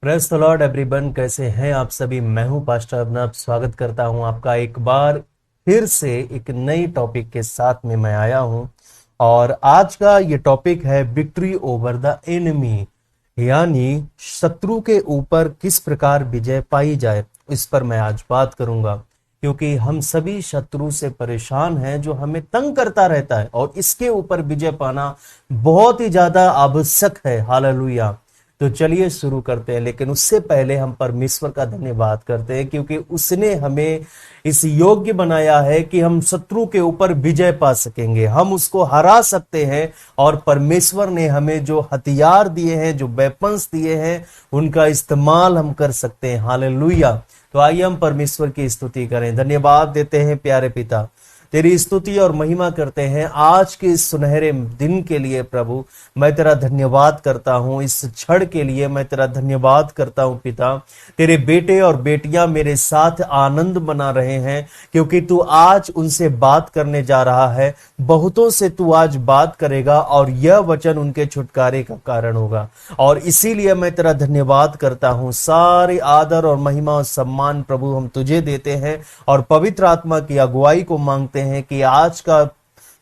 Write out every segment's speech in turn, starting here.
Press the Lord everyone, कैसे हैं आप सभी। मैं हूं पास्टर अभिनव। स्वागत करता हूं आपका एक बार फिर से एक नई टॉपिक के साथ में मैं आया हूं। और आज का ये टॉपिक है विक्ट्री ओवर द एनिमी, यानी शत्रु के ऊपर किस प्रकार विजय पाई जाए। इस पर मैं आज बात करूंगा, क्योंकि हम सभी शत्रु से परेशान हैं जो हमें तंग करता रहता है, और इसके ऊपर विजय पाना बहुत ही ज्यादा आवश्यक है। हालेलुया। तो चलिए शुरू करते हैं, लेकिन उससे पहले हम परमेश्वर का धन्यवाद करते हैं, क्योंकि उसने हमें इस योग्य बनाया है कि हम शत्रु के ऊपर विजय पा सकेंगे, हम उसको हरा सकते हैं। और परमेश्वर ने हमें जो हथियार दिए हैं, जो वेपन्स दिए हैं, उनका इस्तेमाल हम कर सकते हैं। हालेलुया। तो आइए हम परमेश्वर की स्तुति करें, धन्यवाद देते हैं। प्यारे पिता, तेरी स्तुति और महिमा करते हैं आज के इस सुनहरे दिन के लिए। प्रभु, मैं तेरा धन्यवाद करता हूं, इस क्षण के लिए मैं तेरा धन्यवाद करता हूं। पिता, तेरे बेटे और बेटियां मेरे साथ आनंद मना रहे हैं, क्योंकि तू आज उनसे बात करने जा रहा है। बहुतों से तू आज बात करेगा, और यह वचन उनके छुटकारे का कारण होगा। और इसीलिए मैं तेरा धन्यवाद करता हूं। सारे आदर और महिमा और सम्मान प्रभु हम तुझे देते हैं, और पवित्र आत्मा की अगुवाई को मांगते हैं कि आज का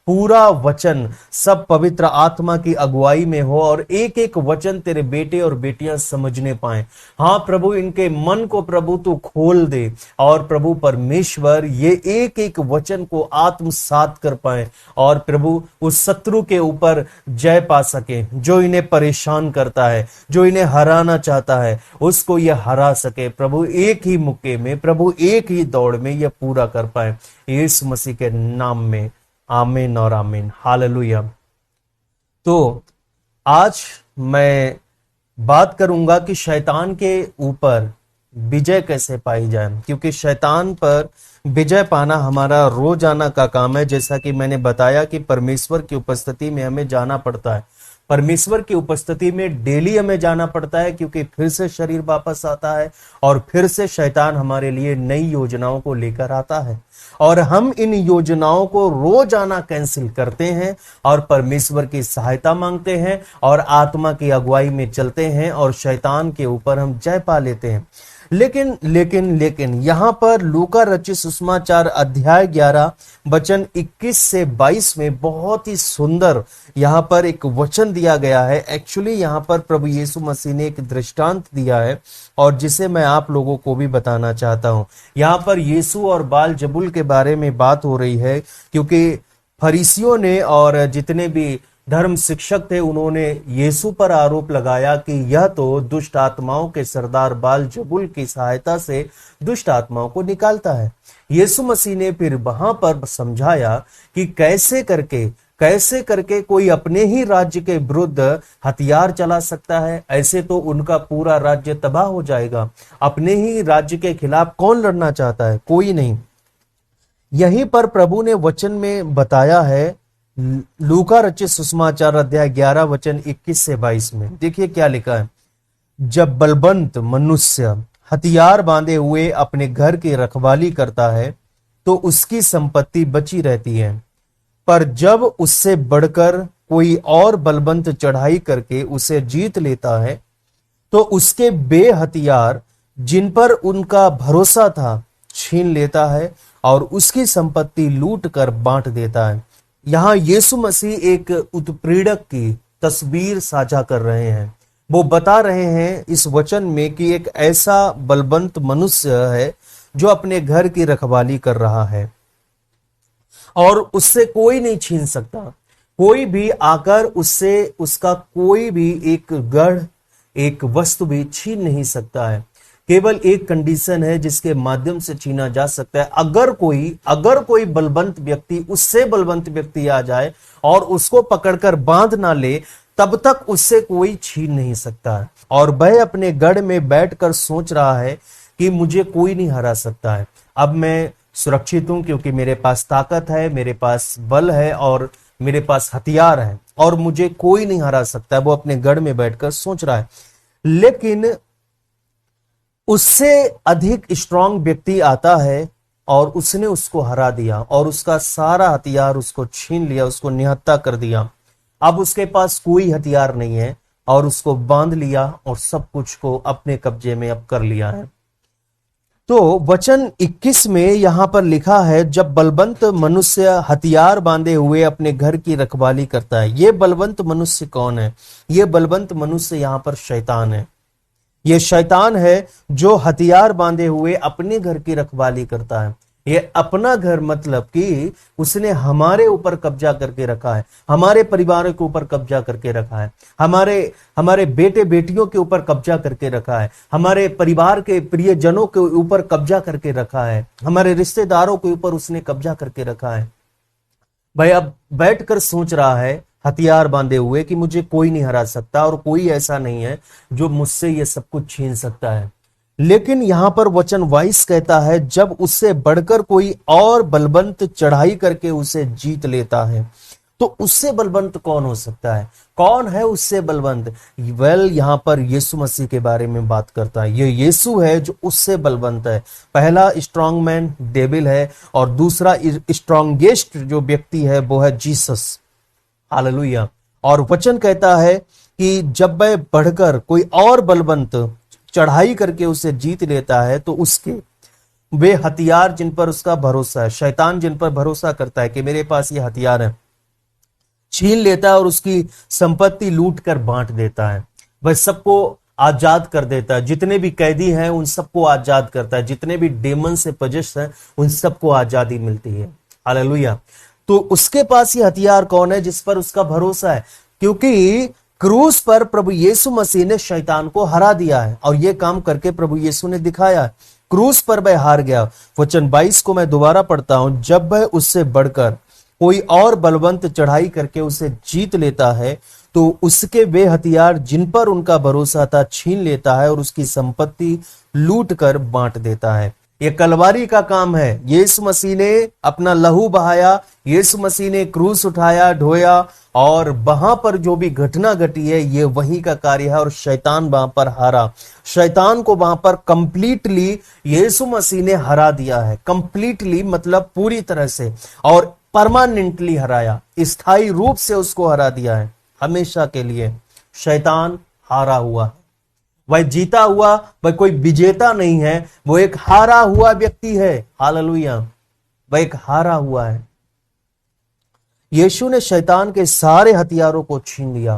पूरा वचन सब पवित्र आत्मा की अगुवाई में हो, और एक एक वचन तेरे बेटे और बेटियां समझने पाए। हाँ प्रभु, इनके मन को प्रभु तू खोल दे, और प्रभु परमेश्वर ये एक एक वचन को आत्मसात कर पाए, और प्रभु उस शत्रु के ऊपर जय पा सके जो इन्हें परेशान करता है, जो इन्हें हराना चाहता है, उसको ये हरा सके। प्रभु एक ही मुक्के में, प्रभु एक ही दौड़ में ये पूरा कर पाए, यीशु मसीह के नाम में आमीन और आमीन। हालेलुया। तो आज मैं बात करूंगा कि शैतान के ऊपर विजय कैसे पाई जाए, क्योंकि शैतान पर विजय पाना हमारा रोजाना का काम है। जैसा कि मैंने बताया कि परमेश्वर की उपस्थिति में हमें जाना पड़ता है, परमेश्वर की उपस्थिति में डेली हमें जाना पड़ता है, क्योंकि फिर से शरीर वापस आता है, और फिर से शैतान हमारे लिए नई योजनाओं को लेकर आता है, और हम इन योजनाओं को रोजाना कैंसिल करते हैं, और परमेश्वर की सहायता मांगते हैं, और आत्मा की अगुवाई में चलते हैं, और शैतान के ऊपर हम जय पा लेते हैं। लेकिन लेकिन लेकिन यहां पर लूका रचित सुसमाचार अध्याय 11 वचन 21 से 22 में बहुत ही सुंदर यहां पर एक वचन दिया गया है। एक्चुअली यहां पर प्रभु यीशु मसीह ने एक दृष्टांत दिया है, और जिसे मैं आप लोगों को भी बताना चाहता हूं। यहां पर यीशु और बाल जबूल के बारे में बात हो रही है, क्योंकि फरीसियों ने और जितने भी धर्म शिक्षक थे, उन्होंने यीशु पर आरोप लगाया कि यह तो दुष्ट आत्माओं के सरदार बाल जबूल की सहायता से दुष्ट आत्माओं को निकालता है। यीशु मसीह ने फिर वहां पर समझाया कि कैसे करके कोई अपने ही राज्य के विरुद्ध हथियार चला सकता है। ऐसे तो उनका पूरा राज्य तबाह हो जाएगा। अपने ही राज्य के खिलाफ कौन लड़ना चाहता है? कोई नहीं। यहीं पर प्रभु ने वचन में बताया है, लूका रचित सुसमाचार अध्याय 11 वचन 21 से 22 में देखिए क्या लिखा है। जब बलवंत मनुष्य हथियार बांधे हुए अपने घर की रखवाली करता है, तो उसकी संपत्ति बची रहती है। पर जब उससे बढ़कर कोई और बलवंत चढ़ाई करके उसे जीत लेता है, तो उसके बे हथियार जिन पर उनका भरोसा था छीन लेता है, और उसकी संपत्ति लूट कर बांट देता है। यहां यीशु मसीह एक उत्पीड़क की तस्वीर साझा कर रहे हैं। वो बता रहे हैं इस वचन में कि एक ऐसा बलवंत मनुष्य है जो अपने घर की रखवाली कर रहा है, और उससे कोई नहीं छीन सकता। कोई भी आकर उससे उसका कोई भी एक गढ़, एक वस्तु भी छीन नहीं सकता है। केवल एक कंडीशन है जिसके माध्यम से छीना जा सकता है। अगर कोई बलवंत व्यक्ति, उससे बलवंत व्यक्ति आ जाए और उसको पकड़कर बांध ना ले, तब तक उससे कोई छीन नहीं सकता है। और वह अपने गढ़ में बैठकर सोच रहा है कि मुझे कोई नहीं हरा सकता है, अब मैं सुरक्षित हूं, क्योंकि मेरे पास ताकत है, मेरे पास बल है, और मेरे पास हथियार है, और मुझे कोई नहीं हरा सकता है। वो अपने गढ़ में बैठकर सोच रहा है। लेकिन उससे अधिक स्ट्रांग व्यक्ति आता है, और उसने उसको हरा दिया, और उसका सारा हथियार उसको छीन लिया, उसको निहत्था कर दिया। अब उसके पास कोई हथियार नहीं है, और उसको बांध लिया और सब कुछ को अपने कब्जे में अब कर लिया है। तो वचन 21 में यहां पर लिखा है, जब बलवंत मनुष्य हथियार बांधे हुए अपने घर की रखवाली करता है। ये बलवंत मनुष्य कौन है? ये बलवंत मनुष्य यहां पर शैतान है। ये शैतान है जो हथियार बांधे हुए अपने घर की रखवाली करता है। ये अपना घर मतलब कि उसने हमारे ऊपर कब्जा करके रखा है, हमारे परिवार के ऊपर कब्जा करके रखा है, हमारे हमारे बेटे बेटियों के ऊपर कब्जा करके रखा है, हमारे परिवार के प्रियजनों के ऊपर कब्जा करके रखा है, हमारे रिश्तेदारों के ऊपर उसने कब्जा करके रखा है। भाई अब बैठकर सोच रहा है हथियार बांधे हुए कि मुझे कोई नहीं हरा सकता और कोई ऐसा नहीं है जो मुझसे ये सब कुछ छीन सकता है। लेकिन यहां पर वचन 22 कहता है, जब उससे बढ़कर कोई और बलवंत चढ़ाई करके उसे जीत लेता है। तो उससे बलवंत कौन हो सकता है? कौन है उससे बलवंत? यहां पर यीशु मसीह के बारे में बात करता है। ये यीशु है जो उससे बलवंत है। पहला स्ट्रॉन्ग मैन डेविल है और दूसरा स्ट्रॉन्गेस्ट जो व्यक्ति है वो है जीसस। हालेलुया। और वचन कहता है कि जब वह बढ़कर कोई और बलवंत चढ़ाई करके उसे जीत लेता है तो उसके वे हथियार जिन पर उसका भरोसा है, शैतान जिन पर भरोसा करता है कि मेरे पास ये हथियार है, छीन लेता है और उसकी संपत्ति लूट कर बांट देता है। वह सबको आजाद कर देता है। जितने भी कैदी हैं उन सबको आजाद करता है। जितने भी डेमन से पजेस्ट हैं उन सबको आजादी मिलती है। हालेलुया। तो उसके पास ये हथियार कौन है? जिस पर उसका भरोसा है, क्योंकि क्रूस पर प्रभु यीशु मसीह ने शैतान को हरा दिया है और यह काम करके प्रभु यीशु ने दिखाया है। क्रूस पर वह हार गया। वचन 22 को मैं दोबारा पढ़ता हूं, जब वह उससे बढ़कर कोई और बलवंत चढ़ाई करके उसे जीत लेता है तो उसके वे हथियार जिन पर उनका भरोसा था छीन लेता है और उसकी संपत्ति लूट कर बांट देता है। ये कलवारी का काम है। यीशु मसीह ने अपना लहू बहाया, यीशु मसीह ने क्रूस उठाया, ढोया और वहां पर जो भी घटना घटी है ये वही का कार्य है और शैतान वहां पर हारा। शैतान को वहां पर कंप्लीटली यीशु मसीह ने हरा दिया है। कंप्लीटली मतलब पूरी तरह से और परमानेंटली हराया, स्थायी रूप से उसको हरा दिया है। हमेशा के लिए शैतान हारा हुआ है। वह जीता हुआ, वह कोई विजेता नहीं है, वो एक हारा हुआ व्यक्ति है। हालेलुया। वह एक हारा हुआ है। यीशु ने शैतान के सारे हथियारों को छीन लिया,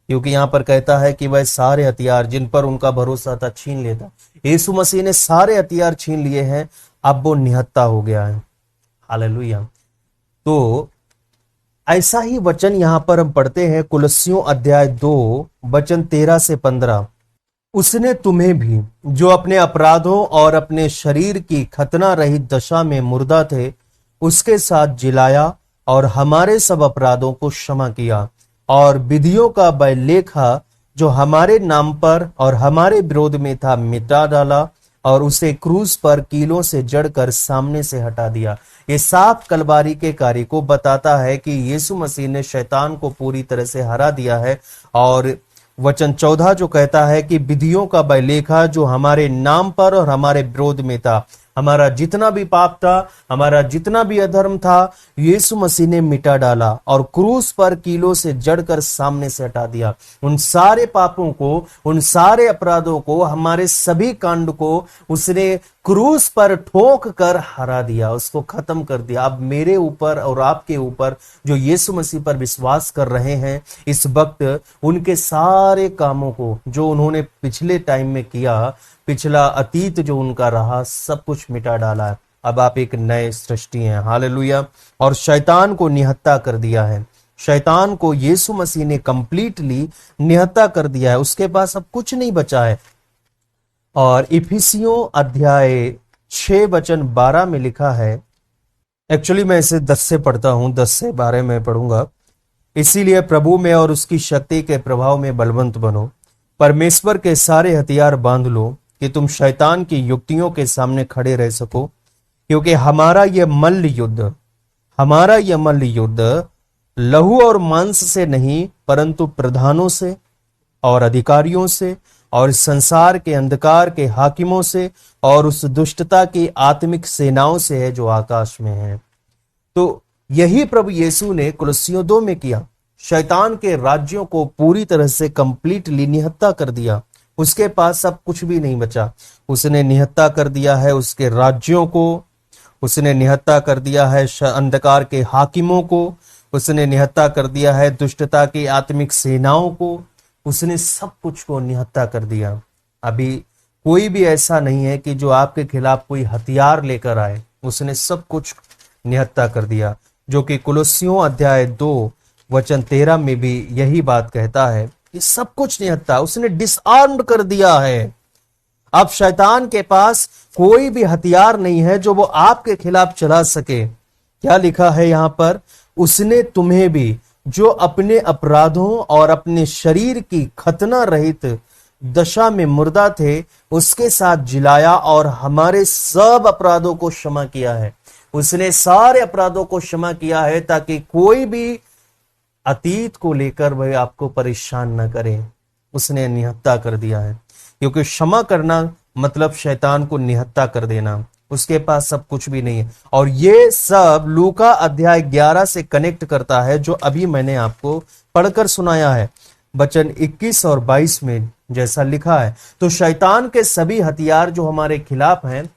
क्योंकि यहां पर कहता है कि वह सारे हथियार जिन पर उनका भरोसा था छीन लेता। यीशु मसीह ने सारे हथियार छीन लिए हैं, अब वो निहत्ता हो गया है। हालेलुया। तो ऐसा ही वचन यहां पर हम पढ़ते हैं कुलस्सियों अध्याय 2 वचन 13 से 15। उसने तुम्हें भी जो अपने अपराधों और अपने शरीर की खतना रहित दशा में मुर्दा थे उसके साथ जिलाया और हमारे सब अपराधों को क्षमा किया और विधियों का वह लेखा जो हमारे नाम पर और हमारे विरोध में था मिटा डाला और उसे क्रूस पर कीलों से जड़कर सामने से हटा दिया। ये साफ कलवारी के कार्य को बताता है कि यीशु मसीह ने शैतान को पूरी तरह से हरा दिया है। और वचन 14 जो कहता है कि विधियों का वह लेखा जो हमारे नाम पर और हमारे विरोध में था, हमारा जितना भी पाप था, हमारा जितना भी अधर्म था, यीशु मसीह ने मिटा डाला और क्रूस पर कीलों से जड़कर सामने से हटा दिया। उन सारे पापों को, उन सारे अपराधों को, हमारे सभी कांड को उसने क्रूस पर ठोक कर हरा दिया, उसको खत्म कर दिया। अब मेरे ऊपर और आपके ऊपर जो यीशु मसीह पर विश्वास कर रहे हैं इस वक्त, उनके सारे कामों को जो उन्होंने पिछले टाइम में किया, पिछला अतीत जो उनका रहा, सब कुछ मिटा डाला है। अब आप एक नए सृष्टि हैं। हालेलुया। और शैतान को निहत्ता कर दिया है। शैतान को यीशु मसीह ने कंप्लीटली निहत्ता कर दिया है। उसके पास अब कुछ नहीं बचा है। और इफिसियों अध्याय 6 वचन 12 में लिखा है, एक्चुअली मैं इसे 10 से पढ़ता हूं, 10 से 12 में पढ़ूंगा। इसीलिए प्रभु में और उसकी शक्ति के प्रभाव में बलवंत बनो, परमेश्वर के सारे हथियार बांध लो कि तुम शैतान की युक्तियों के सामने खड़े रह सको, क्योंकि हमारा यह मल्ल युद्ध लहू और मांस से नहीं परंतु प्रधानों से और अधिकारियों से और इस संसार के अंधकार के हाकिमों से और उस दुष्टता की आत्मिक सेनाओं से है जो आकाश में है। तो यही प्रभु यीशु ने कुलस्सियों 2 में किया। शैतान के राज्यों को पूरी तरह से कंप्लीटली निहत्ता कर दिया। उसके पास अब कुछ भी नहीं बचा। उसने निहत्ता कर दिया है उसके राज्यों को, उसने निहत्ता कर दिया है अंधकार के हाकिमों को, उसने निहत्ता कर दिया है दुष्टता की आत्मिक सेनाओं को, उसने सब कुछ को निहत्ता कर दिया। अभी कोई भी ऐसा नहीं है कि जो आपके खिलाफ कोई हथियार लेकर आए। उसने सब कुछ निहत्ता कर दिया, जो कि कुलोसियों अध्याय 2 वचन 13 में भी यही बात कहता है कि सब कुछ निहत्ता उसने डिसआर्म्ड कर दिया है। अब शैतान के पास कोई भी हथियार नहीं है जो वो आपके खिलाफ चला सके। क्या लिखा है यहां पर? उसने तुम्हें भी जो अपने अपराधों और अपने शरीर की खतना रहित दशा में मुर्दा थे उसके साथ जिलाया और हमारे सब अपराधों को क्षमा किया है। उसने सारे अपराधों को क्षमा किया है ताकि कोई भी अतीत को लेकर वह आपको परेशान न करे। उसने निहत्ता कर दिया है, क्योंकि क्षमा करना मतलब शैतान को निहत्ता कर देना। उसके पास सब कुछ भी नहीं है। और ये सब लूका अध्याय 11 से कनेक्ट करता है, जो अभी मैंने आपको पढ़कर सुनाया है। वचन 21 और 22 में जैसा लिखा है, तो शैतान के सभी हथियार जो हमारे खिलाफ हैं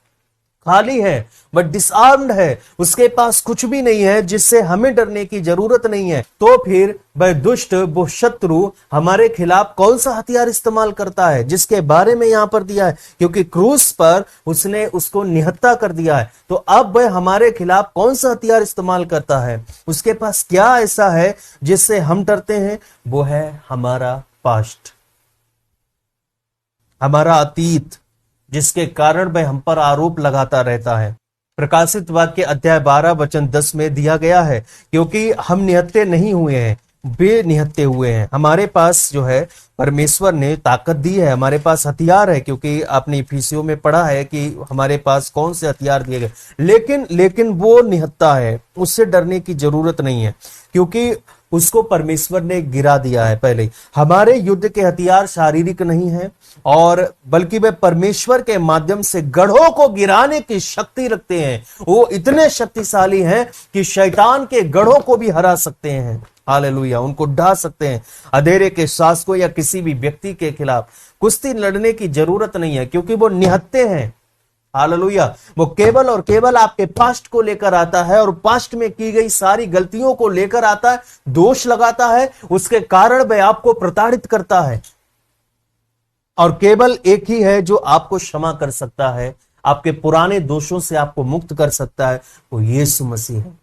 खाली है, बट डिसआर्म्ड है। उसके पास कुछ भी नहीं है जिससे हमें डरने की जरूरत नहीं है। तो फिर वह दुष्ट, वो शत्रु हमारे खिलाफ कौन सा हथियार इस्तेमाल करता है, जिसके बारे में यहां पर दिया है, क्योंकि क्रूस पर उसने उसको निहत्ता कर दिया है। तो अब वह हमारे खिलाफ कौन सा हथियार इस्तेमाल करता है? उसके पास क्या ऐसा है जिससे हम डरते हैं? वो है हमारा पास्ट, हमारा अतीत, जिसके कारण वह हम पर आरोप लगाता रहता है। प्रकाशित वाक्य अध्याय 12 वचन 10 में दिया गया है, क्योंकि हम निहत्ते नहीं हुए हैं, वे निहत्ते हुए हैं। हमारे पास जो है परमेश्वर ने ताकत दी है, हमारे पास हथियार है, क्योंकि आपने इफिसियों में पढ़ा है कि हमारे पास कौन से हथियार दिए गए। लेकिन वो निहत्ता है, उससे डरने की जरूरत नहीं है, क्योंकि उसको परमेश्वर ने गिरा दिया है पहले ही। हमारे युद्ध के हथियार शारीरिक नहीं है, और बल्कि वे परमेश्वर के माध्यम से गढ़ों को गिराने की शक्ति रखते हैं। वो इतने शक्तिशाली हैं कि शैतान के गढ़ों को भी हरा सकते हैं। हालेलुया, उनको ढा सकते हैं। अंधेरे के शासकों या किसी भी व्यक्ति के खिलाफ कुश्ती लड़ने की जरूरत नहीं है, क्योंकि वो निहत्ते हैं। हालेलुया, वो केवल और केवल आपके पास्ट को लेकर आता है, और पास्ट में की गई सारी गलतियों को लेकर आता है, दोष लगाता है। उसके कारण वह आपको प्रताड़ित करता है, और केवल एक ही है जो आपको क्षमा कर सकता है, आपके पुराने दोषों से आपको मुक्त कर सकता है, वो यीशु मसीह है।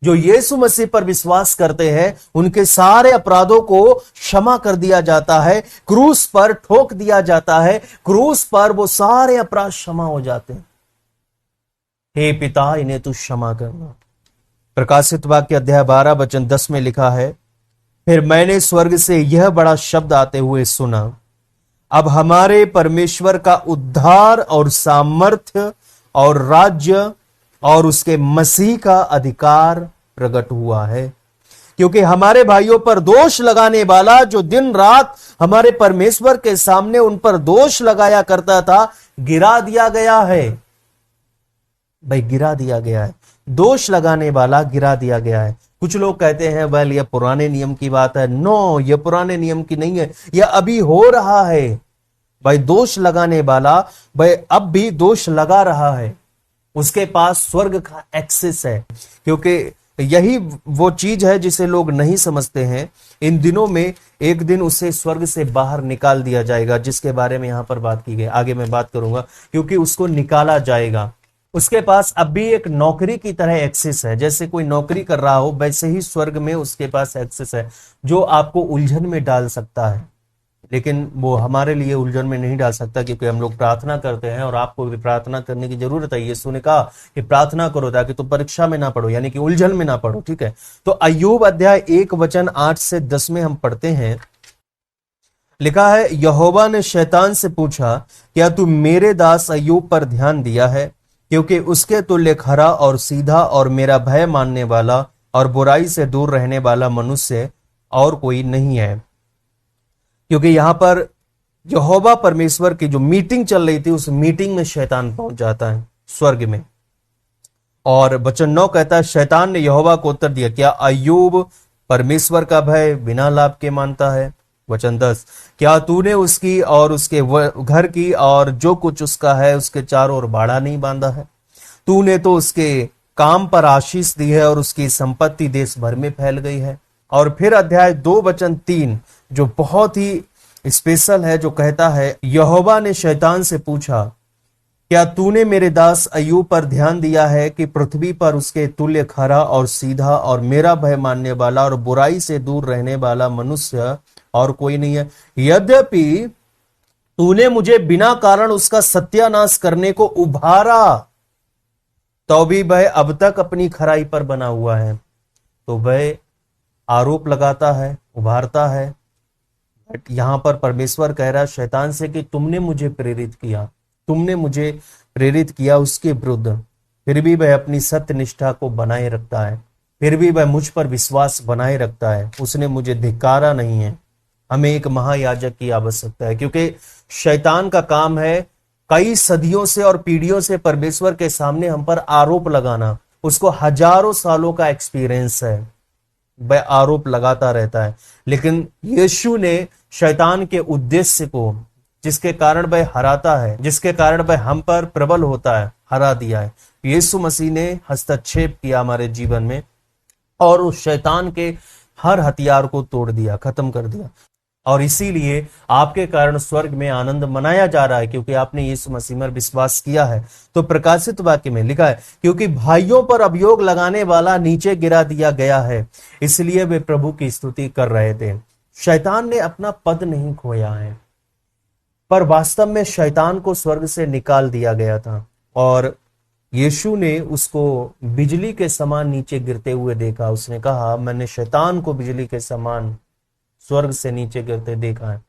जो यीशु मसीह पर विश्वास करते हैं उनके सारे अपराधों को क्षमा कर दिया जाता है, क्रूस पर ठोक दिया जाता है, क्रूस पर वो सारे अपराध क्षमा हो जाते हैं। हे पिता, इन्हें तू क्षमा करना। प्रकाशित वाक्य अध्याय 12 वचन 10 में लिखा है, फिर मैंने स्वर्ग से यह बड़ा शब्द आते हुए सुना, अब हमारे परमेश्वर का उद्धार और सामर्थ्य और राज्य और उसके मसीह का अधिकार प्रकट हुआ है, क्योंकि हमारे भाइयों पर दोष लगाने वाला जो दिन रात हमारे परमेश्वर के सामने उन पर दोष लगाया करता था, गिरा दिया गया है। भाई, गिरा दिया गया है। दोष लगाने वाला गिरा दिया गया है। कुछ लोग कहते हैं वेल यह पुराने नियम की बात है। नो, यह पुराने नियम की नहीं है, यह अभी हो रहा है। भाई, दोष लगाने वाला भाई अब भी दोष लगा रहा है, उसके पास स्वर्ग का एक्सेस है, क्योंकि यही वो चीज है जिसे लोग नहीं समझते हैं। इन दिनों में एक दिन उसे स्वर्ग से बाहर निकाल दिया जाएगा, जिसके बारे में यहां पर बात की गई। आगे मैं बात करूंगा, क्योंकि उसको निकाला जाएगा। उसके पास अब भी एक नौकरी की तरह एक्सेस है। जैसे कोई नौकरी कर रहा हो, वैसे ही स्वर्ग में उसके पास एक्सेस है, जो आपको उलझन में डाल सकता है। लेकिन वो हमारे लिए उलझन में नहीं डाल सकता, क्योंकि हम लोग प्रार्थना करते हैं, और आपको भी प्रार्थना करने की जरूरत है। यीशु ने कहा कि प्रार्थना करो ताकि तुम परीक्षा में ना पड़ो, यानी कि उलझन में ना पड़ो। ठीक है, तो अय्यूब अध्याय 1 वचन 8 से 10 में हम पढ़ते हैं, लिखा है, यहोवा ने शैतान से पूछा, क्या तू मेरे दास अय्यूब पर ध्यान दिया है? क्योंकि उसके तुल्य खरा और सीधा और मेरा भय मानने वाला और बुराई से दूर रहने वाला मनुष्य और कोई नहीं है। क्योंकि यहां पर यहोवा परमेश्वर की जो मीटिंग चल रही थी, उस मीटिंग में शैतान पहुंच जाता है स्वर्ग में। और वचन 9 कहता है, शैतान ने यहोवा को उत्तर दिया, क्या अय्यूब परमेश्वर का भय बिना लाभ के मानता है। वचन 10, क्या तूने उसकी और उसके घर की और जो कुछ उसका है उसके चारों ओर बाड़ा नहीं बांधा है? तूने तो उसके काम पर आशीष दी है और उसकी संपत्ति देश भर में फैल गई है। और फिर अध्याय 2 वचन 3 जो बहुत ही स्पेशल है, जो कहता है, यहोवा ने शैतान से पूछा, क्या तूने मेरे दास अय्यूब पर ध्यान दिया है कि पृथ्वी पर उसके तुल्य खरा और सीधा और मेरा भय मानने वाला और बुराई से दूर रहने वाला मनुष्य और कोई नहीं है? यद्यपि तूने मुझे बिना कारण उसका सत्यानाश करने को उभारा, तो भी वह अब तक अपनी खराई पर बना हुआ है। तो वह आरोप लगाता है, उभारता है। बट यहां पर परमेश्वर कह रहा है शैतान से कि तुमने मुझे प्रेरित किया, तुमने मुझे प्रेरित किया उसके विरुद्ध, फिर भी वह अपनी सत्य निष्ठा को बनाए रखता है, फिर भी वह मुझ पर विश्वास बनाए रखता है, उसने मुझे धिक्कारा नहीं है। हमें एक महायाजक की आवश्यकता है, क्योंकि शैतान का काम है कई सदियों से और पीढ़ियों से परमेश्वर के सामने हम पर आरोप लगाना। उसको हजारों सालों का एक्सपीरियंस है, वह आरोप लगाता रहता है। लेकिन यीशु ने शैतान के उद्देश्य को, जिसके कारण वह हराता है, जिसके कारण वह हम पर प्रबल होता है, हरा दिया है। यीशु मसीह ने हस्तक्षेप किया हमारे जीवन में और उस शैतान के हर हथियार को तोड़ दिया, खत्म कर दिया। और इसीलिए आपके कारण स्वर्ग में आनंद मनाया जा रहा है, क्योंकि आपने यीशु मसीह पर विश्वास किया है। तो प्रकाशित वाक्य में लिखा है, क्योंकि भाइयों पर अभियोग लगाने वाला नीचे गिरा दिया गया है, इसलिए वे प्रभु की स्तुति कर रहे थे। शैतान ने अपना पद नहीं खोया है, पर वास्तव में शैतान को स्वर्ग से निकाल दिया गया था और यीशु ने उसको बिजली के समान नीचे गिरते हुए देखा। उसने कहा, मैंने शैतान को बिजली के समान स्वर्ग से नीचे गिरते देखा है।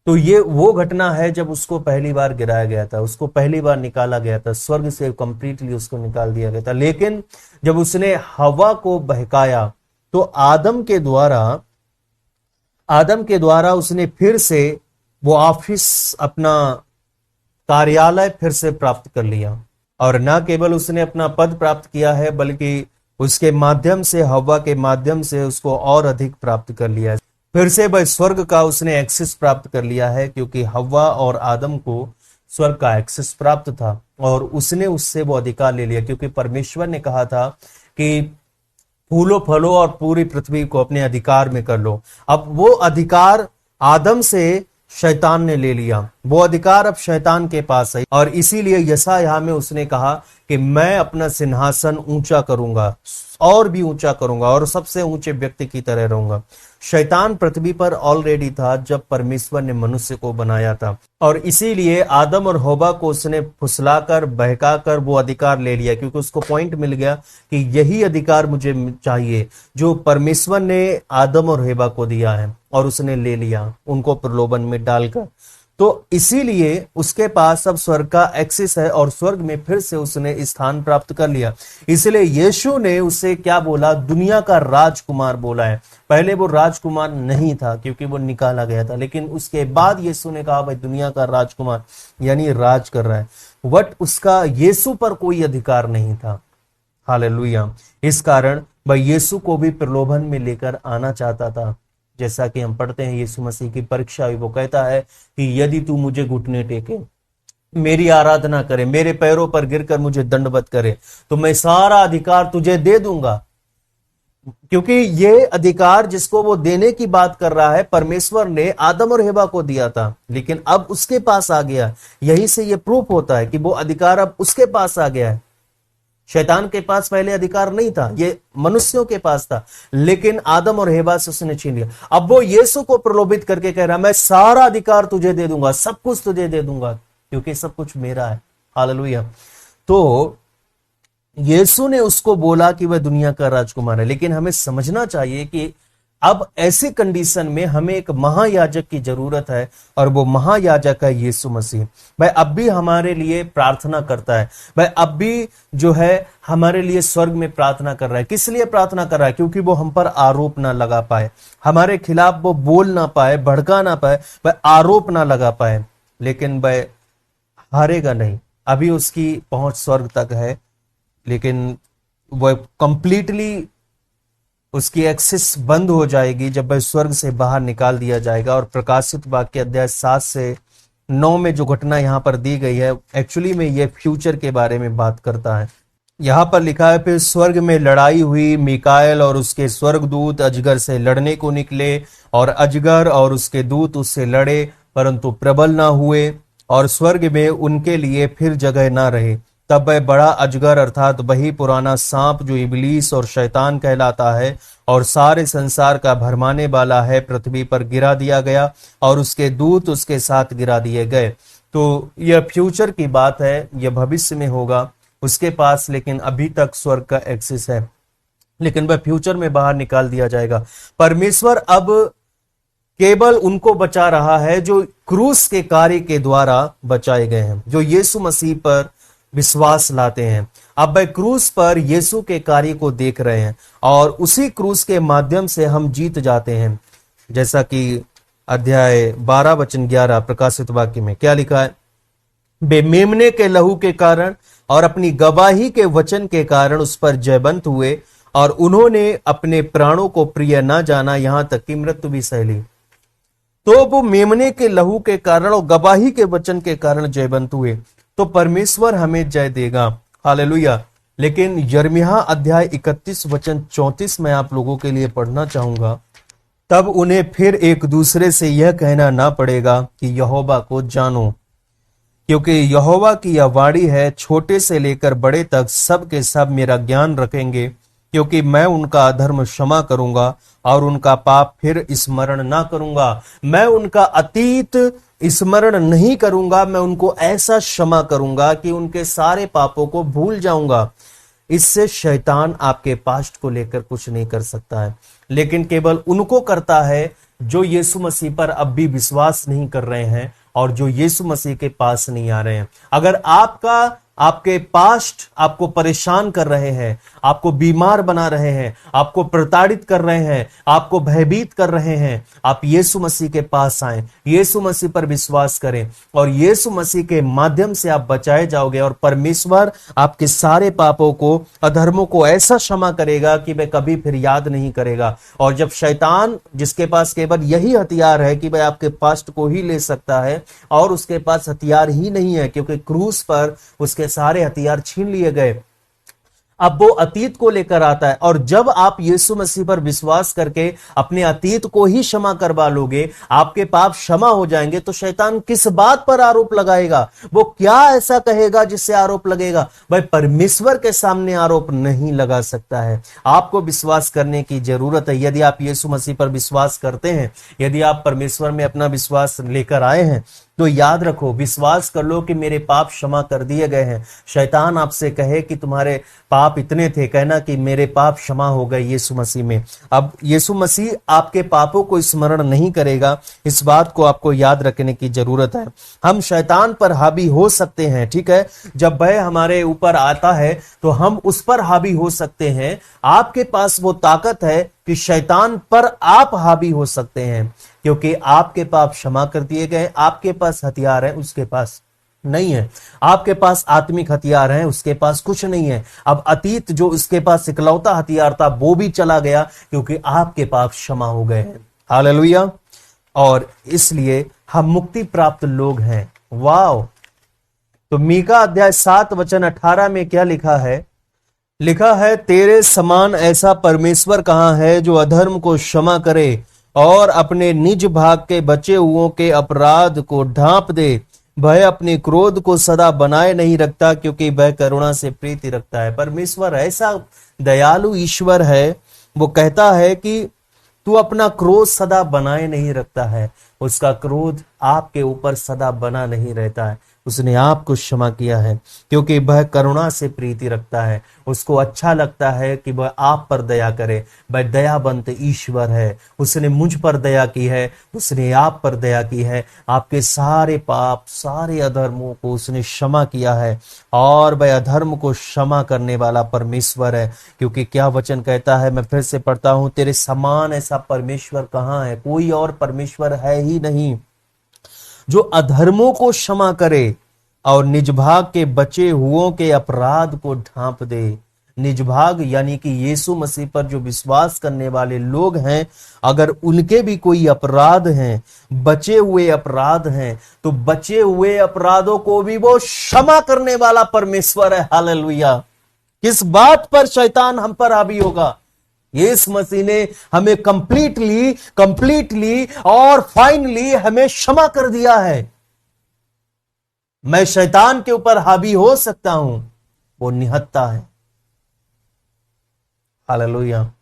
तो ये वो घटना है जब उसको पहली बार गिराया गया था, उसको पहली बार निकाला गया था, स्वर्ग से कंप्लीटली उसको निकाल दिया गया था। लेकिन जब उसने हवा को बहकाया तो आदम के द्वारा उसने फिर से वो ऑफिस, अपना कार्यालय फिर से प्राप्त कर लिया। और न केवल उसने अपना पद प्राप्त किया है, बल्कि उसके माध्यम से, हवा के माध्यम से उसको और अधिक प्राप्त कर लिया है। फिर से वह स्वर्ग का उसने एक्सेस प्राप्त कर लिया है, क्योंकि हवा और आदम को स्वर्ग का एक्सेस प्राप्त था और उसने उससे वो अधिकार ले लिया, क्योंकि परमेश्वर ने कहा था कि फूलो फलो और पूरी पृथ्वी को अपने अधिकार में कर लो। अब वो अधिकार आदम से शैतान ने ले लिया, वो अधिकार अब शैतान के पास है। और इसीलिए यशायाह में उसने कहा कि मैं अपना सिंहासन ऊंचा करूंगा और भी ऊंचा करूंगा और सबसे ऊंचे व्यक्ति की तरह रहूंगा। शैतान पृथ्वी पर ऑलरेडी था जब परमेश्वर ने मनुष्य को बनाया था, और इसीलिए आदम और हव्वा को उसने फुसलाकर, बहकाकर वो अधिकार ले लिया, क्योंकि उसको पॉइंट मिल गया कि यही अधिकार मुझे चाहिए जो परमेश्वर ने आदम और हव्वा को दिया है, और उसने ले लिया उनको प्रलोभन में डालकर। तो इसीलिए उसके पास अब स्वर्ग का एक्सेस है और स्वर्ग में फिर से उसने स्थान प्राप्त कर लिया। इसलिए यीशु ने उसे क्या बोला? दुनिया का राजकुमार बोला है। पहले वो राजकुमार नहीं था क्योंकि वो निकाला गया था, लेकिन उसके बाद यीशु ने कहा भाई दुनिया का राजकुमार, यानी राज कर रहा है। बट उसका यीशु पर कोई अधिकार नहीं था। हालेलुया। इस कारण वह यीशु को भी प्रलोभन में लेकर आना चाहता था। जैसा कि हम पढ़ते हैं यीशु मसीह की परीक्षा हुई, वो कहता है कि यदि तू मुझे घुटने टेके, मेरी आराधना करे, मेरे पैरों पर गिरकर मुझे दंडवत करे, तो मैं सारा अधिकार तुझे दे दूंगा। क्योंकि ये अधिकार जिसको वो देने की बात कर रहा है, परमेश्वर ने आदम और हव्वा को दिया था, लेकिन अब उसके पास आ गया। यही से ये प्रूफ होता है कि वो अधिकार अब उसके पास आ गया है। शैतान के पास पहले अधिकार नहीं था, ये मनुष्यों के पास था, लेकिन आदम और हव्वा से उसने छीन लिया। अब वो यीशु को प्रलोभित करके कह रहा है मैं सारा अधिकार तुझे दे दूंगा, सब कुछ तुझे दे दूंगा, क्योंकि सब कुछ मेरा है। हालेलुया। तो यीशु ने उसको बोला कि वह दुनिया का राजकुमार है, लेकिन हमें समझना चाहिए कि अब ऐसे कंडीशन में हमें एक महायाजक की जरूरत है, और वो महायाजक है यीशु मसीह। वह अब भी हमारे लिए प्रार्थना करता है, वह अब भी जो है हमारे लिए स्वर्ग में प्रार्थना कर रहा है। किस लिए प्रार्थना कर रहा है? क्योंकि वो हम पर आरोप ना लगा पाए, हमारे खिलाफ वो बोल ना पाए, भड़का ना पाए, वह आरोप ना लगा पाए। लेकिन वह हारेगा नहीं, अभी उसकी पहुंच स्वर्ग तक है, लेकिन वह कंप्लीटली उसकी एक्सेस बंद हो जाएगी जब वह स्वर्ग से बाहर निकाल दिया जाएगा। और प्रकाशित वाक्य अध्याय 7 से 9 में जो घटना यहाँ पर दी गई है, एक्चुअली में ये फ्यूचर के बारे में बात करता है। यहाँ पर लिखा है, फिर स्वर्ग में लड़ाई हुई, मिकाएल और उसके स्वर्गदूत अजगर से लड़ने को निकले, और अजगर और उसके दूत उससे लड़े, परंतु प्रबल ना हुए, और स्वर्ग में उनके लिए फिर जगह ना रहे। तब वह बड़ा अजगर अर्थात वही पुराना सांप जो इबलीस और शैतान कहलाता है और सारे संसार का भरमाने वाला है, पृथ्वी पर गिरा दिया गया, और उसके दूत उसके साथ गिरा दिए गए। तो यह फ्यूचर की बात है, यह भविष्य में होगा उसके पास, लेकिन अभी तक स्वर्ग का एक्सेस है, लेकिन वह फ्यूचर में बाहर निकाल दिया जाएगा। परमेश्वर अब केवल उनको बचा रहा है जो क्रूस के कार्य के द्वारा बचाए गए हैं, जो यीशु मसीह पर विश्वास लाते हैं। अब वह क्रूस पर यीशु के कार्य को देख रहे हैं, और उसी क्रूस के माध्यम से हम जीत जाते हैं। जैसा कि अध्याय 12 वचन 11 प्रकाशित वाक्य में क्या लिखा है, वे मेमने के लहू के कारण और अपनी गवाही के वचन के कारण उस पर जयवंत हुए, और उन्होंने अपने प्राणों को प्रिय न जाना, यहां तक कि मृत्यु भी सह ली। तो वो मेमने के लहू के कारण और गवाही के वचन के कारण जयवंत हुए, तो परमेश्वर हमें जय देगा। हालेलुया। लेकिन यिर्मयाह अध्याय 31 वचन 34 में आप लोगों के लिए पढ़ना चाहूंगा, तब उन्हें फिर एक दूसरे से यह कहना ना पड़ेगा कि यहोवा को जानो, क्योंकि यहोवा की यह वाणी है, छोटे से लेकर बड़े तक सब के सब मेरा ज्ञान रखेंगे, क्योंकि मैं उनका अधर्म क्षमा करूंगा और उनका पाप फिर स्मरण ना करूंगा। मैं उनका अतीत स्मरण नहीं करूंगा, मैं उनको ऐसा क्षमा करूंगा कि उनके सारे पापों को भूल जाऊंगा। इससे शैतान आपके पास्ट को लेकर कुछ नहीं कर सकता है, लेकिन केवल उनको करता है जो यीशु मसीह पर अब भी विश्वास नहीं कर रहे हैं और जो यीशु मसीह के पास नहीं आ रहे हैं। अगर आपके पास्ट आपको परेशान कर रहे हैं, आपको बीमार बना रहे हैं, आपको प्रताड़ित कर रहे हैं, आपको भयभीत कर रहे हैं, आप यीशु मसीह के पास आए, यीशु मसीह पर विश्वास करें, और यीशु मसीह के माध्यम से आप बचाए जाओगे, और परमेश्वर आपके सारे पापों को, अधर्मों को ऐसा क्षमा करेगा कि वह कभी फिर याद नहीं करेगा। और जब शैतान, जिसके पास केवल यही हथियार है कि वह आपके पास्ट को ही ले सकता है, और उसके पास हथियार ही नहीं है क्योंकि क्रूस पर उसके सारे हथियार छीन लिए गए, अब वो अतीत को लेकर आता है। और जब आप यीशु मसीह पर विश्वास करके अपने अतीत को ही क्षमा करवा लोगे, आपके पाप क्षमा हो जाएंगे, तो शैतान किस बात पर आरोप लगाएगा? वो क्या ऐसा कहेगा जिससे आरोप लगेगा? भाई, परमेश्वर के सामने आरोप नहीं लगा सकता है। आपको विश्वास करने की जरूरत है। यदि आप यीशु मसीह पर विश्वास करते हैं, यदि आप परमेश्वर में अपना विश्वास लेकर आए हैं, तो याद रखो, विश्वास कर लो कि मेरे पाप क्षमा कर दिए गए हैं। शैतान आपसे कहे कि तुम्हारे पाप इतने थे, कहना कि मेरे पाप क्षमा हो गए यीशु मसीह में। अब यीशु मसीह आपके पापों को स्मरण नहीं करेगा, इस बात को आपको याद रखने की जरूरत है। हम शैतान पर हावी हो सकते हैं, ठीक है। जब वह हमारे ऊपर आता है तो हम उस पर हावी हो सकते हैं। आपके पास वो ताकत है कि शैतान पर आप हावी हो सकते हैं, क्योंकि आपके पाप क्षमा कर दिए गए। आपके पास हथियार है, उसके पास नहीं है। आपके पास आत्मिक हथियार है, उसके पास कुछ नहीं है। अब अतीत जो उसके पास इकलौता हथियार था, वो भी चला गया, क्योंकि आपके पाप क्षमा हो गए हैं। हालेलुया। और इसलिए हम मुक्ति प्राप्त लोग हैं। वाओ। तो मीका अध्याय 7 वचन 18 में क्या लिखा है? लिखा है, तेरे समान ऐसा परमेश्वर कहां है जो अधर्म को क्षमा करे और अपने निज भाग के बचे हुओं के अपराध को ढांप दे। वह अपने क्रोध को सदा बनाए नहीं रखता, क्योंकि वह करुणा से प्रीति रखता है। परमेश्वर ऐसा दयालु ईश्वर है, वो कहता है कि तू अपना क्रोध सदा बनाए नहीं रखता है। उसका क्रोध आपके ऊपर सदा बना नहीं रहता है। उसने आपको क्षमा किया है, क्योंकि वह करुणा से प्रीति रखता है। उसको अच्छा लगता है कि वह आप पर दया करे। वह दयावंत ईश्वर है। उसने मुझ पर दया की है, उसने आप पर दया की है। आपके सारे पाप, सारे अधर्मों को उसने क्षमा किया है, और वह अधर्म को क्षमा करने वाला परमेश्वर है। क्योंकि क्या वचन कहता है, मैं फिर से पढ़ता हूं, तेरे समान ऐसा परमेश्वर कहां है? कोई और परमेश्वर है ही नहीं, जो अधर्मों को क्षमा करे और निज भाग के बचे हुओं के अपराध को ढांप दे। निज भाग यानी कि यीशु मसीह पर जो विश्वास करने वाले लोग हैं, अगर उनके भी कोई अपराध हैं, बचे हुए अपराध हैं, तो बचे हुए अपराधों को भी वो क्षमा करने वाला परमेश्वर है। हालेलुया। किस बात पर शैतान हम पर हावी होगा? यीशु मसीह ने हमें कंप्लीटली और फाइनली हमें क्षमा कर दिया है। मैं शैतान के ऊपर हावी हो सकता हूं, वो निहत्था है। हालेलुया।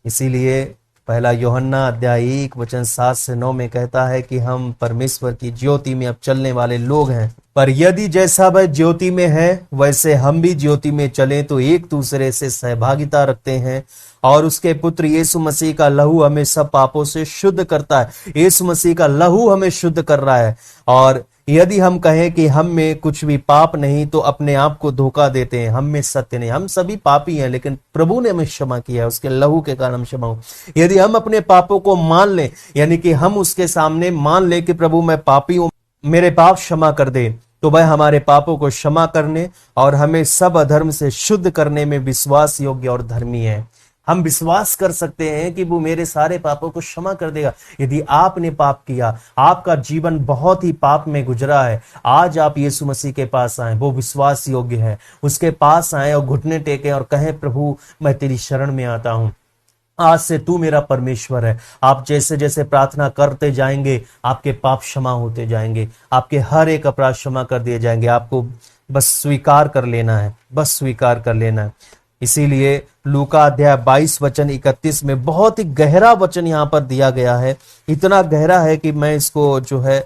इसीलिए पहला यूहन्ना अध्याय 1:7-9 में कहता है कि हम परमेश्वर की ज्योति में अब चलने वाले लोग हैं। पर यदि जैसा वह ज्योति में है वैसे हम भी ज्योति में चलें तो एक दूसरे से सहभागिता रखते हैं, और उसके पुत्र यीशु मसीह का लहू हमें सब पापों से शुद्ध करता है। यीशु मसीह का लहू हमें शुद्ध कर रहा है। और यदि हम कहें कि हम में कुछ भी पाप नहीं तो अपने आप को धोखा देते हैं, हम में सत्य नहीं। हम सभी पापी हैं, लेकिन प्रभु ने हमें क्षमा किया है, उसके लहू के कारण हम क्षमा हूं। यदि हम अपने पापों को मान लें, यानी कि हम उसके सामने मान लें कि प्रभु मैं पापी हूं, मेरे पाप क्षमा कर दे, तो वह हमारे पापों को क्षमा करने और हमें सब अधर्म से शुद्ध करने में विश्वास योग्य और धर्मी है। हम विश्वास कर सकते हैं कि वो मेरे सारे पापों को क्षमा कर देगा। यदि आपने पाप किया, आपका जीवन बहुत ही पाप में गुजरा है, आज आप यीशु मसीह के पास आए, वो विश्वास योग्य है। उसके पास आए और घुटने टेके और कहें, प्रभु मैं तेरी शरण में आता हूं, आज से तू मेरा परमेश्वर है। आप जैसे जैसे प्रार्थना करते जाएंगे, आपके पाप क्षमा होते जाएंगे, आपके हर एक अपराध क्षमा कर दिए जाएंगे। आपको बस स्वीकार कर लेना है, बस स्वीकार कर लेना है। इसीलिए लूका अध्याय 22:31 में बहुत ही गहरा वचन यहां पर दिया गया है। इतना गहरा है कि मैं इसको जो है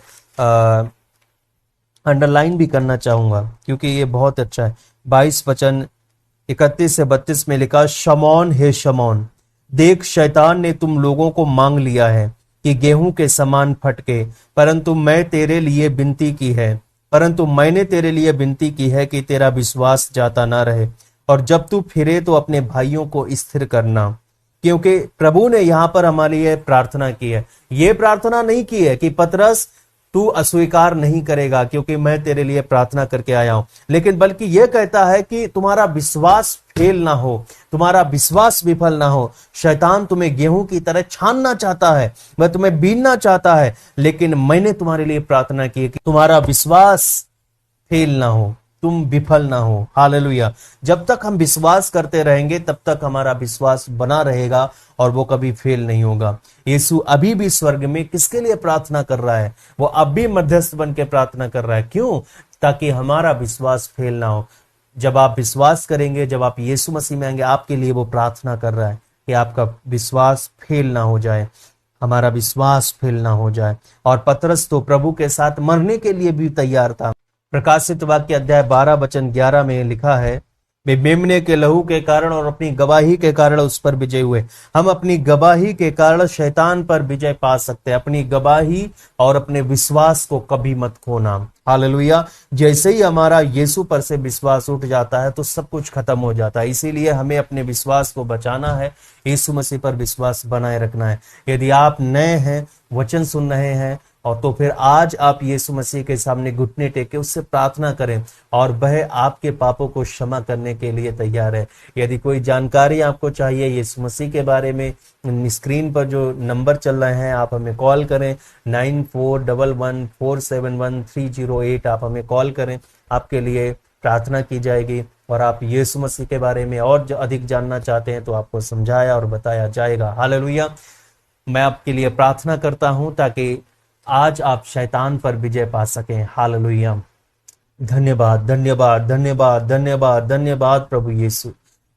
अंडरलाइन भी करना चाहूंगा, क्योंकि ये बहुत अच्छा है। 22:31 से 32 में लिखा, शमौन हे शमौन, देख शैतान ने तुम लोगों को मांग लिया है कि गेहूं के समान फटके, परंतु मैंने तेरे लिए विनती की है कि तेरा विश्वास जाता ना रहे, और जब तू फिरे तो अपने भाइयों को स्थिर करना। क्योंकि प्रभु ने यहां पर हमारे लिए प्रार्थना की है। ये प्रार्थना नहीं की है कि पतरस तू अस्वीकार नहीं करेगा क्योंकि मैं तेरे लिए प्रार्थना करके आया हूं, लेकिन बल्कि यह कहता है कि तुम्हारा विश्वास फेल ना हो, तुम्हारा विश्वास विफल ना हो। शैतान तुम्हें गेहूं की तरह छानना चाहता है, वह तुम्हें बीनना चाहता है, लेकिन मैंने तुम्हारे लिए प्रार्थना की है कि तुम्हारा विश्वास फेल ना हो, तुम विफल ना हो। हालेलुया। जब तक हम विश्वास करते रहेंगे तब तक हमारा विश्वास बना रहेगा और वो कभी फेल नहीं होगा। यीशु अभी भी स्वर्ग में किसके लिए प्रार्थना कर रहा है? वो अब भी मध्यस्थ बन के प्रार्थना कर रहा है। क्यों? ताकि हमारा विश्वास फेल ना हो। जब आप विश्वास करेंगे, जब आप यीशु मसीह में आएंगे, आपके लिए वो प्रार्थना कर रहा है कि आपका विश्वास फेल ना हो जाए, हमारा विश्वास फेल ना हो जाए। और पतरस तो प्रभु के साथ मरने के लिए भी तैयार था। प्रकाशित वाक्य अध्याय 12:11 में लिखा है, वे मेमने के लहू के कारण और अपनी गवाही के कारण उस पर विजय हुए। हम अपनी गवाही के कारण शैतान पर विजय पा सकते हैं। अपनी गवाही और अपने विश्वास को कभी मत खोना। हालेलुया। जैसे ही हमारा यीशु पर से विश्वास उठ जाता है तो सब कुछ खत्म हो जाता है। इसीलिए हमें अपने विश्वास को बचाना है, यीशु मसीह पर विश्वास बनाए रखना है। यदि आप नए हैं, वचन सुन रहे हैं, और तो फिर आज आप यीशु मसीह के सामने घुटने टेके उससे प्रार्थना करें और वह आपके पापों को क्षमा करने के लिए तैयार है। यदि कोई जानकारी आपको चाहिए यीशु मसीह के बारे में, स्क्रीन पर जो नंबर चल रहे हैं आप हमें कॉल करें, 9411471308। आप हमें कॉल करें, आपके लिए प्रार्थना की जाएगी और आप यीशु मसीह के बारे में और जो अधिक जानना चाहते हैं तो आपको समझाया और बताया जाएगा। हालेलुया। मैं आपके लिए प्रार्थना करता हूं ताकि आज आप शैतान पर विजय पा सकें। हालेलुया। धन्यवाद धन्यवाद धन्यवाद धन्यवाद धन्यवाद प्रभु यीशु,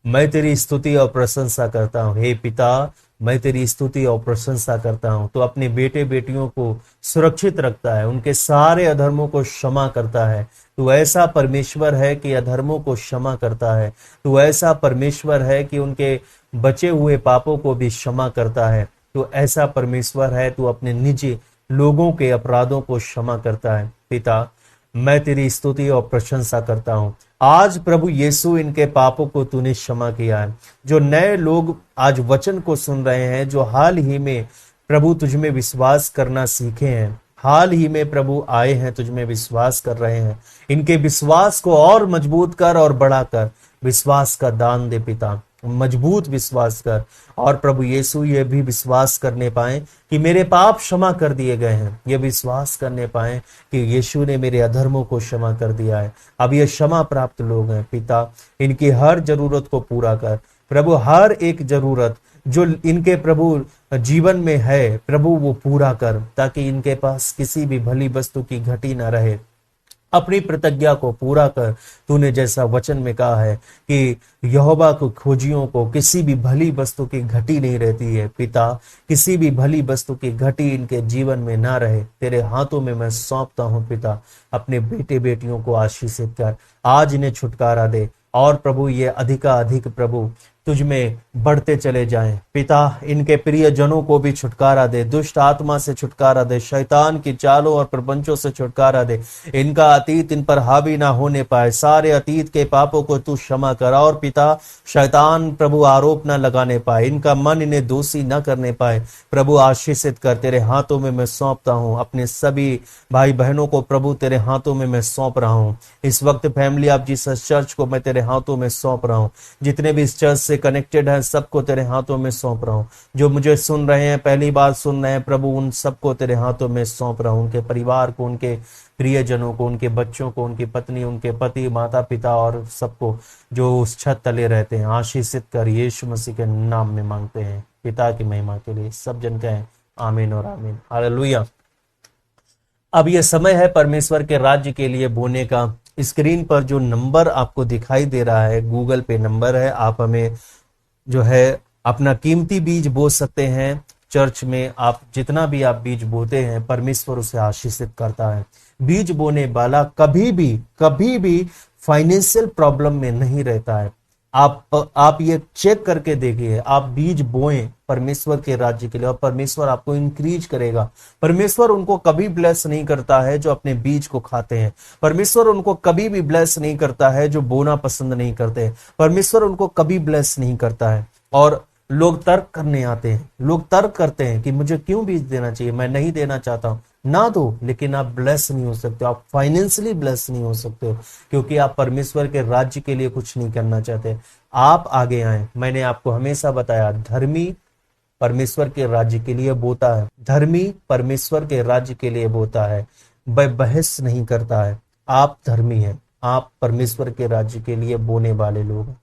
मैं तेरी स्तुति और प्रशंसा करता हूँ। हे पिता, मैं तेरी स्तुति और प्रशंसा करता हूँ। तो अपने बेटे बेटियों को सुरक्षित रखता है, उनके सारे अधर्मों को क्षमा करता है। तू ऐसा परमेश्वर है कि अधर्मों को क्षमा करता है। तू ऐसा परमेश्वर है कि उनके बचे हुए पापों को भी क्षमा करता है। तू ऐसा परमेश्वर है, तू अपने निजी लोगों के अपराधों को क्षमा करता है। पिता, मैं तेरी स्तुति और प्रशंसा करता हूं। आज प्रभु यीशु, इनके पापों को तूने क्षमा किया है। जो नए लोग आज वचन को सुन रहे हैं, जो हाल ही में प्रभु तुझ में विश्वास करना सीखे हैं, हाल ही में प्रभु आए हैं, तुझ में विश्वास कर रहे हैं, इनके विश्वास को और मजबूत कर और बढ़ाकर विश्वास का दान दे पिता, मजबूत विश्वास कर। और प्रभु यीशु ये भी विश्वास करने पाए कि मेरे पाप क्षमा कर दिए गए हैं, ये विश्वास करने पाए कि यीशु ने मेरे अधर्मों को क्षमा कर दिया है। अब ये क्षमा प्राप्त लोग हैं पिता, इनकी हर जरूरत को पूरा कर प्रभु, हर एक जरूरत जो इनके प्रभु जीवन में है प्रभु वो पूरा कर, ताकि इनके पास किसी भी भली वस्तु की घटी ना रहे। अपनी प्रतिज्ञा को पूरा कर। तूने जैसा वचन में कहा है कि यहोवा को खोजियों को किसी भी भली वस्तु की घटी नहीं रहती है पिता, किसी भी भली वस्तु की घटी इनके जीवन में ना रहे। तेरे हाथों में मैं सौंपता हूं पिता, अपने बेटे बेटियों को आशीषित कर, आज इन्हें छुटकारा दे। और प्रभु ये अधिकाधिक प्रभु तुझ में बढ़ते चले जाएं पिता। इनके प्रिय जनों को भी छुटकारा दे, दुष्ट आत्मा से छुटकारा दे, शैतान की चालों और प्रपंचों से छुटकारा दे। इनका अतीत इन पर हावी ना होने पाए, सारे अतीत के पापों को तू क्षमा कर। और पिता शैतान प्रभु आरोप ना लगाने पाए, इनका मन इन्हें दोषी न करने पाए। प्रभु आशीषित कर, तेरे हाथों में मैं सौंपता हूं अपने सभी भाई बहनों को प्रभु, तेरे हाथों में मैं सौंप रहा हूं। इस वक्त फैमिली ऑफ जीसस चर्च को मैं तेरे हाथों में सौंप रहा हूं, जितने भी इस चर्च से कनेक्टेड है सबको तेरे हाथों में सौंप रहा हूं। जो मुझे सुन रहे हैं, पहली बार सुन रहे हैं प्रभु, उन सबको तेरे हाथों में सौंप रहा हूं। उनके परिवार को, उनके प्रियजनों को, उनके बच्चों को, उनकी पत्नी, उनके पति, माता पिता और सबको जो उस छत तले रहते हैं आशीषित कर। यीशु मसीह के नाम में मांगते हैं पिता की महिमा के लिए। सब जन कहें आमीन और आमीन, हालेलुया। अब यह समय है परमेश्वर के राज्य के लिए बोने का। स्क्रीन पर जो नंबर आपको दिखाई दे रहा है गूगल पे नंबर है, आप हमें जो है अपना कीमती बीज बो सकते हैं। चर्च में आप जितना भी आप बीज बोते हैं परमेश्वर उसे आशीषित करता है। बीज बोने वाला कभी भी फाइनेंशियल प्रॉब्लम में नहीं रहता है। आप ये चेक करके देखिए, आप बीज बोएं परमेश्वर के राज्य के लिए और परमेश्वर आपको इंक्रीज करेगा। परमेश्वर उनको कभी ब्लेस नहीं करता है जो अपने बीज को खाते हैं। परमेश्वर उनको कभी भी ब्लेस नहीं करता है जो बोना पसंद नहीं करते। परमेश्वर उनको कभी ब्लेस नहीं करता है। और लोग तर्क करने आते हैं, लोग तर्क करते हैं कि मुझे क्यों बीज देना चाहिए, मैं नहीं देना चाहता हूं। ना दो, लेकिन आप ब्लेस नहीं हो सकते, आप फाइनेंशियली ब्लेस नहीं हो सकते हो, क्योंकि आप परमेश्वर के राज्य के लिए कुछ नहीं करना चाहते। आप आगे आए। मैंने आपको हमेशा बताया, धर्मी परमेश्वर के राज्य के लिए बोता है, धर्मी परमेश्वर के राज्य के लिए बोता है, बहस नहीं करता है। आप धर्मी हैं, आप परमेश्वर के राज्य के लिए बोने वाले लोग।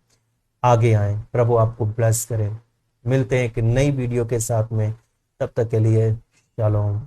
आगे आए, प्रभु आपको ब्लेस करें। मिलते हैं एक नई वीडियो के साथ में, तब तक के लिए शालोम।